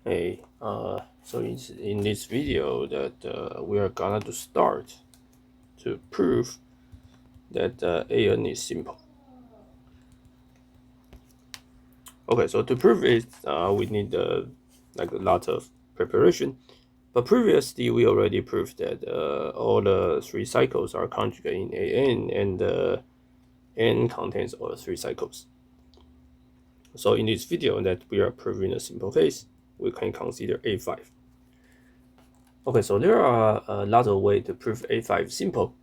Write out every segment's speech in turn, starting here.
Hey, so in this video that we are gonna to start to prove that AN is simple. Okay, so to prove it, we need like a lot of preparation. But previously, we already proved that all the three cycles are conjugate in AN, and N contains all the three cycles. So in this video that we are proving a simple case, we can consider A5. Okay, so there are a lot of ways to prove A5 simple.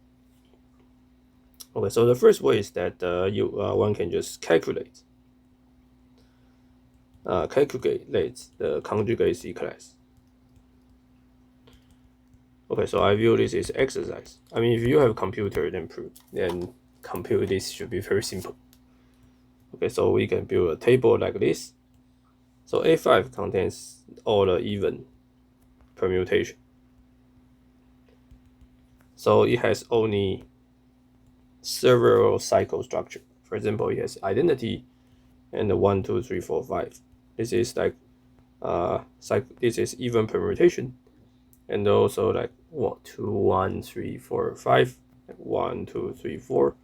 Okay, so the first way is that one can just calculate the conjugacy class. Okay, so I view this as exercise. I mean, if you have a computer, then compute this should be very simple. Okay, so we can build a table like this. So A5 contains all the even permutation. So it has only several cycle structure. For example, it has identity and the 1, 2, 3, 4, 5. This is like this is even permutation, and also like 2, 1, 3, 4, 5, 1, 2, 3, 4,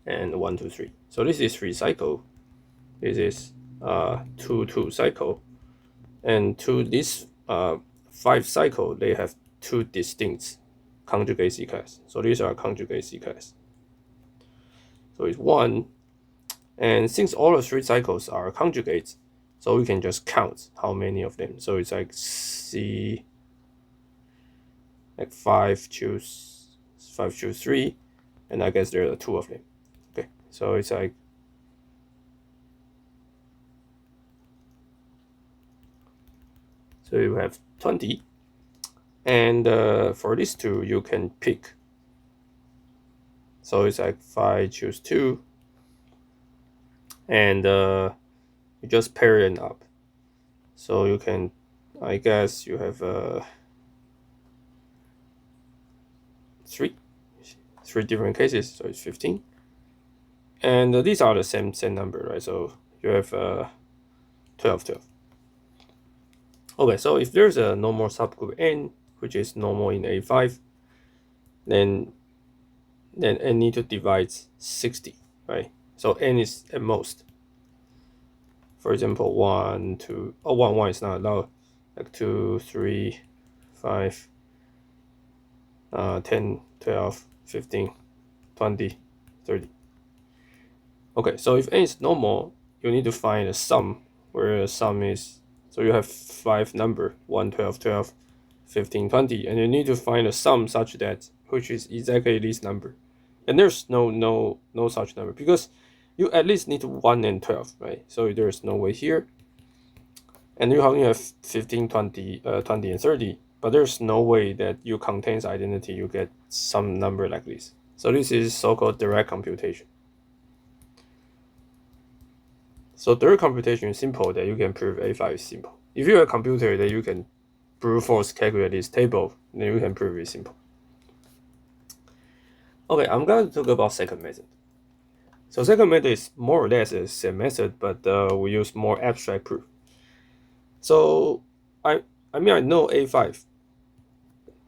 and 1, 2, 3. So this is 3 cycle. This is 2, 2 cycle, and to this 5 cycle, they have 2 distinct conjugacy class. So these are conjugacy class. So it's 1, and since all the 3 cycles are conjugates, so we can just count how many of them. So it's like C, like 5 choose 3, and I guess there are 2 of them. Okay, so it's like so you have 20, and for these 2 you can pick. So it's like 5 choose 2, and you just pair them up. So you can, I guess you have 3 different cases, so it's 15. And these are the same number, right? So you have 12. Okay, so if there's a normal subgroup N, which is normal in A5, then N need to divide 60, right? So N is at most. For example, 1, 2, 1 is not allowed. Like 2, 3, 5, 10, 12, 15, 20, 30. Okay, so if N is normal, you need to find a sum, where the sum is, so you have 5 number, 1, 12, 12, 15, 20, and you need to find a sum such that, which is exactly this number. And there's no such number, because you at least need 1 and 12, right? So there's no way here. And you only have 15, 20, 20 and 30, but there's no way that you contains identity, you get some number like this. So this is so-called direct computation. So direct computation is simple, that you can prove A5 is simple. If you have a computer that you can brute force calculate this table, then you can prove it simple. Okay, I'm going to talk about second method. So second method is more or less the same method, but we use more abstract proof. So I mean I know A5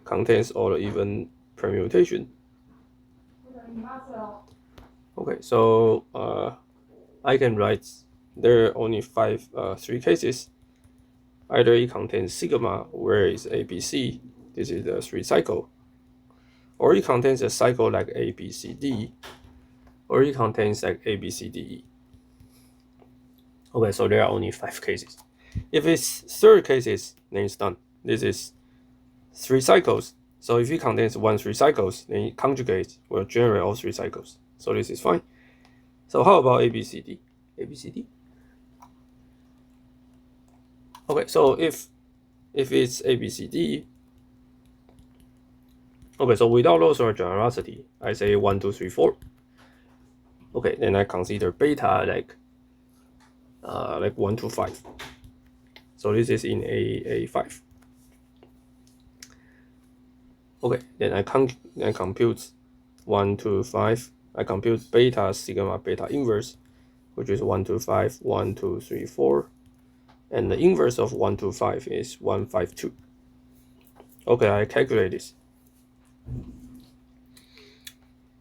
contains all the even permutation. Okay, so I can write there are only 3 cases. Either it contains sigma, where is ABC, this is the 3 cycle, or it contains a cycle like ABCD, or it contains like ABCDE. Okay, so there are only 5 cases. If it's 3rd cases, then it's done. This is 3 cycles. So if it contains 3 cycles, then it conjugates will generate all 3 cycles. So this is fine. So how about ABCD? ABCD? Okay, so if it's ABCD, okay, so without loss or generosity, I say 1, 2, 3, 4. Okay, then I consider beta like 1 to 5. So this is in A5. Okay, then I compute 1 to 5. I compute beta sigma beta inverse, which is 1 to 5, 1, 2, 3, 4. and the inverse of 125 is 152. Okay, I calculate this.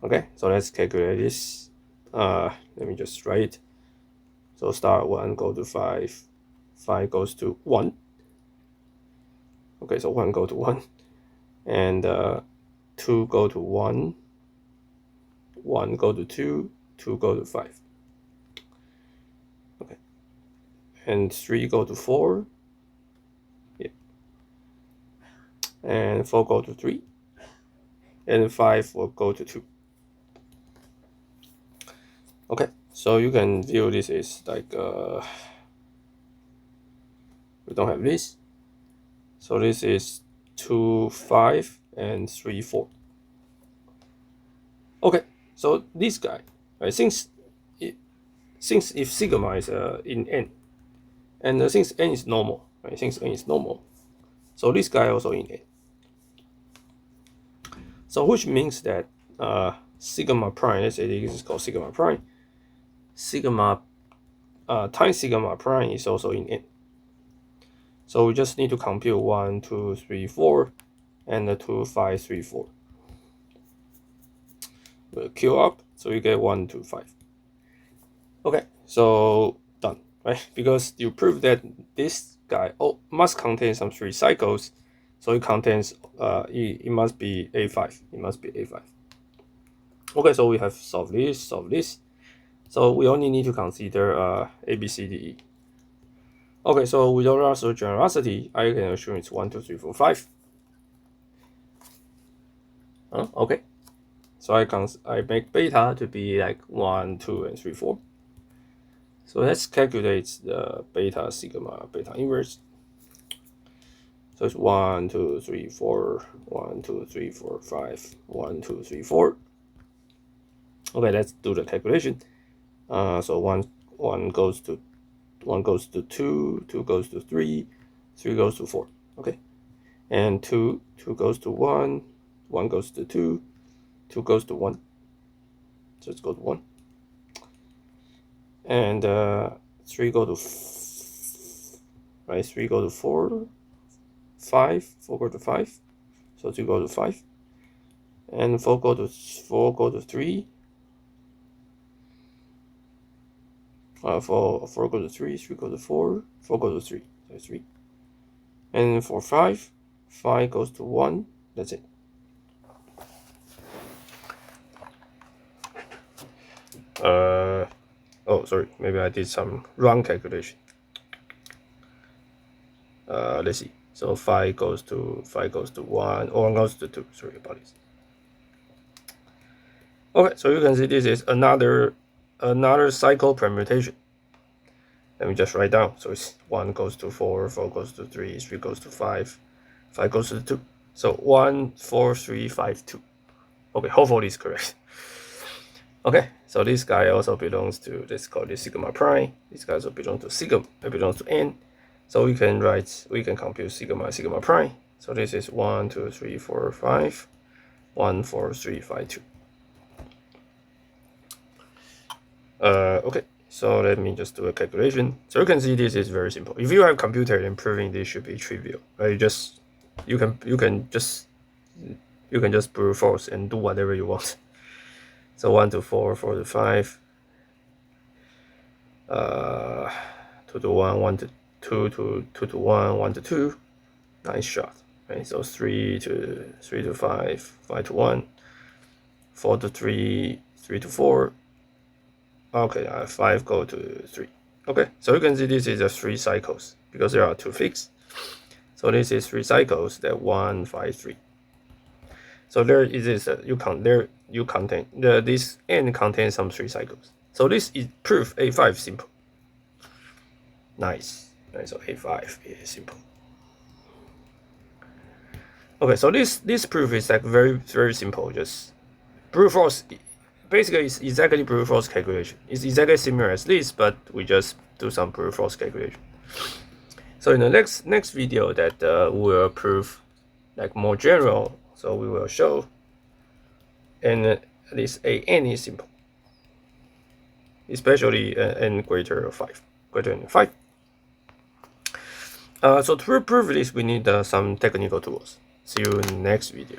Okay, so let's calculate this. Let me just write it. So start 1, go to 5, 5 goes to 1. Okay, so 1 go to 1, and 2 go to 1, 1 go to 2, 2 go to 5. Okay, and 3 go to 4, yeah, and 4 go to 3, and 5 will go to 2. Okay, so you can view this as like we don't have this, so this is 2, 5, and 3, 4. Okay, so this guy, right, since if sigma is in n, and since n is normal, right, since n is normal, so this guy also in n. So which means that sigma prime, let's say this is called sigma prime, sigma times sigma prime is also in n. So we just need to compute 1, 2, 3, 4, and 2, 5, 3, 4. We'll queue up, so you get 1, 2, 5. Okay, so done, right? Because you prove that this guy must contain some 3 cycles, so it contains it must be A5. It must be A5. Okay, so we have solved this, So we only need to consider A, B, C, D, E. Okay, so with all our generosity, I can assume it's 1, 2, 3, 4, 5. Okay. So I make beta to be like 1, 2, and 3, 4. So let's calculate the beta sigma beta inverse. So it's 1, 2, 3, 4, 1, 2, 3, 4, 5, 1, 2, 3, 4. Okay, let's do the calculation. So 1 goes to 2, 2 goes to 3, 3 goes to 4. Okay, and 2 goes to 1, 1 goes to 2, 2 goes to 1. So let's go to 1. And 3 go to 3 go to 4, 5, 4 go to 5. So 2 go to 5. And 4 go to 3. 4 go to 3, 3 go to 4, 4 go to 3. So 3. And for 5 goes to 1. That's it. Oh, sorry, maybe I did some wrong calculation. Let's see. So 5 goes to 1, or 1 goes to 2. Sorry about this. Okay, so you can see this is another cycle permutation. Let me just write down. So it's 1 goes to 4, 4 goes to 3, 3 goes to 5, 5 goes to 2. So 1, 4, 3, 5, 2. Okay, hopefully it's correct. Okay, so this guy also belongs to, let's call this sigma prime. This guy also belongs to sigma, it belongs to n. So we can compute sigma prime. So this is 1, 2, 3, 4, 5, 1, 4, 3, 5, 2. Okay, so let me just do a calculation. So you can see this is very simple. If you have a computer, then proving this should be trivial. Right? You can just brute force and do whatever you want. So 1 to 4, 4 to 5, 2 to 1, 1 to 2 to 2 to 1, 1 to 2. Nice shot. Right? So 3 to 5, 5 to 1, 4 to 3, 3 to 4. Okay, 5 go to 3. Okay, so you can see this is just 3 cycles because there are 2 fixed. So this is 3 cycles that 1, 5, 3. So there is this this n contains some 3 cycles. So this is proof A5 simple. Nice. So A5 is simple. Okay, so this proof is like very, very simple. Just brute force. Basically, it's exactly brute force calculation. It's exactly similar as this, but we just do some brute force calculation. So in the next video that will prove like more general. So we will show, and this n is simple, especially n greater than 5. So to prove this, we need some technical tools. See you in the next video.